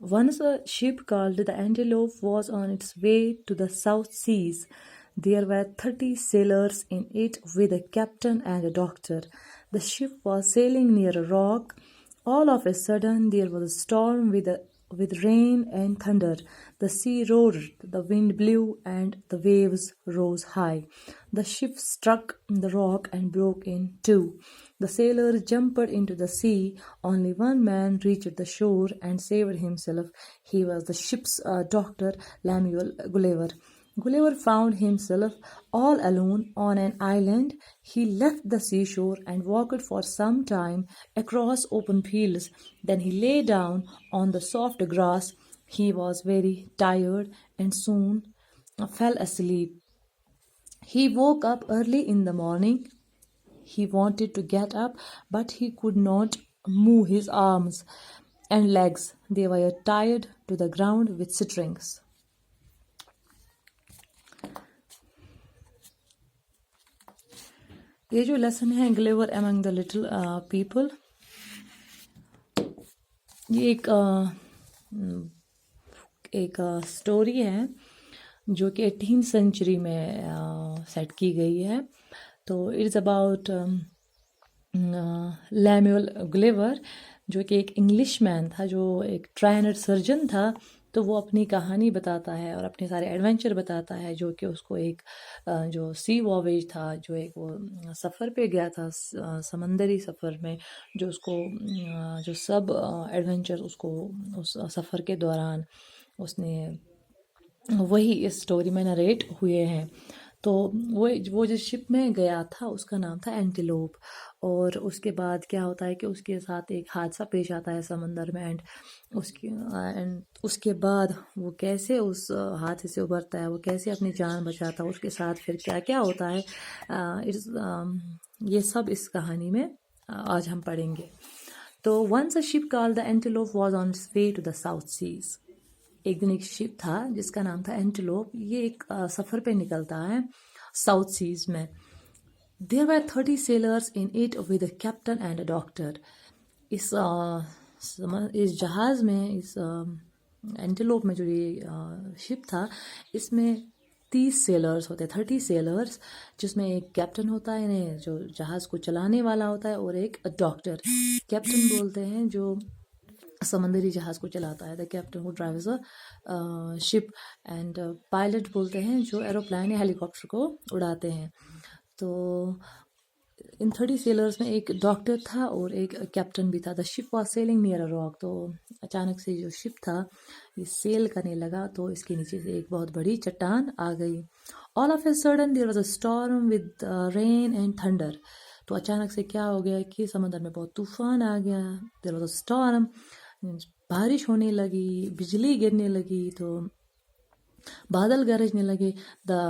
Once a ship called the Antelope was on its way to the South Seas. There were 30 sailors in it with a captain and a doctor. The ship was sailing near a rock. All of a sudden there was a storm with rain and thunder. The sea roared, the wind blew, and the waves rose high. The ship struck the rock and broke in two. The sailors jumped into the sea. Only one man reached the shore and saved himself. He was the ship's doctor, Lemuel Gulliver. Gulliver found himself all alone on an island. He left the seashore and walked for some time across open fields. Then he lay down on the soft grass. He was very tired and soon fell asleep. He woke up early in the morning. He wanted to get up, but he could not move his arms and legs. They were tied to the ground with strings. یہ جو lesson ہے گلیور امنگ the little people, یہ ایک story ہے جو کہ 18th century میں set کی گئی ہے. تو اٹس اباؤٹ لیمویل گلیور، جو کہ ایک انگلش مین تھا، جو ایک ٹرینڈ سرجن تھا. تو وہ اپنی کہانی بتاتا ہے اور اپنے سارے ایڈونچر بتاتا ہے، جو کہ اس کو ایک جو سی واویج تھا، جو ایک وہ سفر پہ گیا تھا، سمندری سفر میں، جو اس کو جو سب ایڈونچر اس کو اس سفر کے دوران اس نے وہی اس اسٹوری میں نریٹ ہوئے ہیں. تو وہ جس شپ میں گیا تھا اس کا نام تھا اینٹیلوپ. اور اس کے بعد کیا ہوتا ہے کہ اس کے ساتھ ایک حادثہ پیش آتا ہے سمندر میں، اینڈ اس کے بعد وہ کیسے اس حادثے سے ابھرتا ہے، وہ کیسے اپنی جان بچاتا ہے، اس کے ساتھ پھر کیا کیا ہوتا ہے، یہ سب اس کہانی میں آج ہم پڑھیں گے. تو once a ship called the Antelope was on its way to the South Seas. ایک دن ایک شپ تھا جس کا نام تھا اینٹیلوپ. یہ ایک سفر پہ نکلتا ہے ساؤتھ سیز میں. There were 30 sailors in it with a captain and a doctor. اس جہاز میں، اس اینٹیلوپ میں جو یہ شپ تھا، اس میں 30 سیلرز ہوتے، 30 سیلرز، جس میں ایک کیپٹن ہوتا ہے، یعنی جو جہاز کو چلانے والا ہوتا ہے، اور ایک ڈاکٹر. کیپٹن بولتے ہیں جو سمندری جہاز کو چلاتا ہے، دا کیپٹن ہو drivers a ship, and pilot بولتے ہیں جو ایروپلین یا ہیلی کاپٹر کو اڑاتے ہیں. تو ان 30 سیلرز میں ایک ڈاکٹر تھا اور ایک کیپٹن بھی تھا. The ship was sailing near a rock. تو اچانک سے جو شپ تھا یہ سیل کرنے لگا تو اس کے نیچے سے ایک بہت بڑی چٹان آ گئی. All of a sudden there was a storm with rain and thunder. تو اچانک سے کیا ہو گیا کہ سمندر میں بہت طوفان آ گیا. دیر واز اے اسٹارم، بارش ہونے لگی، بجلی گرنے لگی، تو بادل گرجنے لگے. The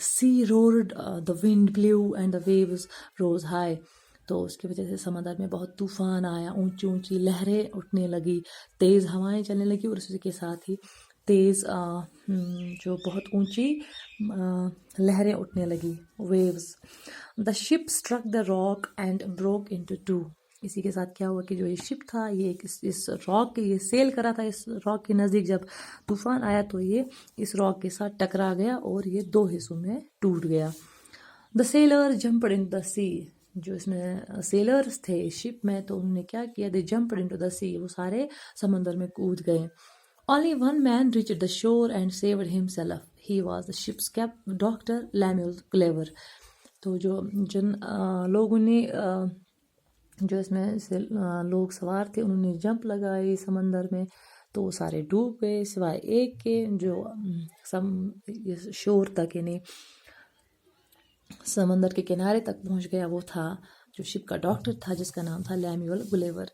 sea roared, the wind blew and the waves rose high. تو اس کی وجہ سے سمندر میں بہت طوفان آیا، اونچی اونچی لہریں اٹھنے لگی، تیز ہوائیں چلنے لگی، اور اسی کے ساتھ ہی تیز جو بہت اونچی لہریں اٹھنے لگی، waves. The ship struck the rock and broke into two. اسی کے ساتھ کیا ہوا کہ جو یہ شپ تھا یہ اس راک کے، یہ سیل کرا تھا اس راک کے نزدیک. جب طوفان آیا تو یہ اس راک کے ساتھ ٹکرا گیا اور یہ 2 حصوں میں ٹوٹ گیا. دا سیلر جمپڈ ان دا سی. جو اس میں سیلرز تھے اس شپ میں، تو انہوں نے کیا کیا، دے جمپڈ انٹو دا سی، وہ سارے سمندر میں کود گئے. Only one man reached the shore and saved himself. He was the ship's doctor, Lemuel Gulliver. تو جن لوگوں نے جو اس میں سے لوگ سوار تھے انہوں نے جمپ لگائی سمندر میں، تو وہ سارے ڈوب گئے سوائے ایک کے، جو شور تک، یعنی سمندر کے کنارے تک پہنچ گیا. وہ تھا جو شپ کا ڈاکٹر تھا، جس کا نام تھا لیمویل گلیور.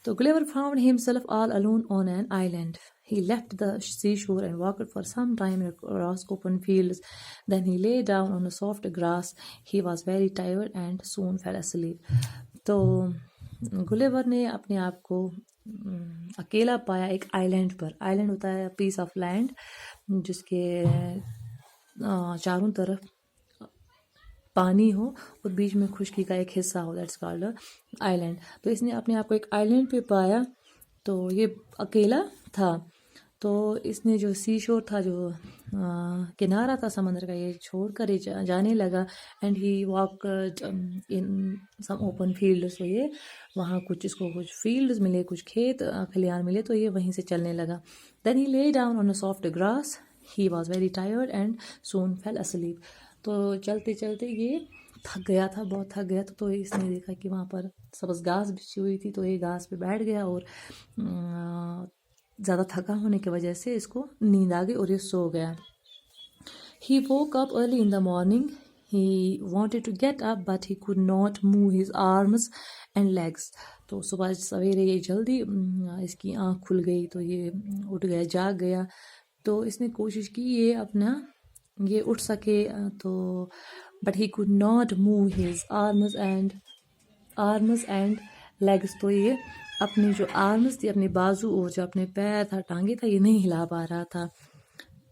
تو گلیور found himself all alone on an island. He left the seashore and walked for some time across open fields. Then he lay down on the soft grass. He was very tired and soon fell asleep. تو گلیور نے اپنے آپ کو اکیلا پایا ایک island پر. Island ہوتا ہے پیس آف لینڈ جس کے چاروں طرف پانی ہو اور بیچ میں خشکی کا ایک حصہ ہو. That's called island. تو اس نے اپنے آپ کو ایک آئلینڈ پہ پایا. تو یہ اکیلا تھا. تو اس نے جو سی شور تھا، جو کنارہ تھا سمندر کا، یہ چھوڑ کر یہ جانے لگا. And he walk in some open field. تو یہ وہاں اس کو کچھ فیلڈز ملے، کچھ کھیت کھلیان ملے، تو یہ وہیں سے چلنے لگا. Then he lay down on a soft grass. He was very tired and soon fell asleep. تو چلتے چلتے یہ تھک گیا تھا، بہت تھک گیا تھا. تو اس نے دیکھا کہ وہاں پر سبز گھاس بچھی ہوئی تھی، تو یہ گھاس پہ بیٹھ گیا اور زیادہ تھکا ہونے کی وجہ سے اس کو نیند آ گئی اور یہ سو گیا. He woke up early in the morning. He wanted to get up but he could not move his arms and legs. تو صبح سویرے یہ جلدی اس کی آنکھ کھل گئی، تو یہ اٹھ گیا، جاگ گیا. تو اس نے کوشش کی یہ اٹھ سکے، تو but he could not move his arms and legs. تو یہ اپنی جو آرمز تھی، اپنے بازو اور جو اپنے پیر تھا، ٹانگیں تھا، یہ نہیں ہلا پا رہا تھا.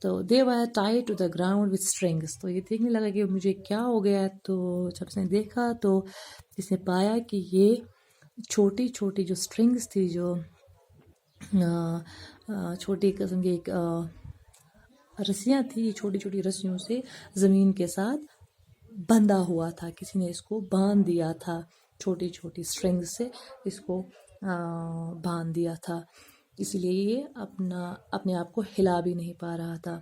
تو they were tied to the ground with strings. تو یہ دیکھنے لگا کہ مجھے کیا ہو گیا. تو جب اس نے دیکھا تو اس نے پایا کہ یہ چھوٹی چھوٹی جو اسٹرنگس تھی، جو چھوٹی قسم کی ایک رسیاں تھیں، یہ چھوٹی چھوٹی رسیوں سے زمین کے ساتھ بندھا ہوا تھا. کسی نے اس کو باندھ دیا تھا، چھوٹی چھوٹی اسٹرنگ سے اس کو باندھ دیا تھا. اس لیے یہ اپنے آپ کو ہلا بھی نہیں پا رہا تھا.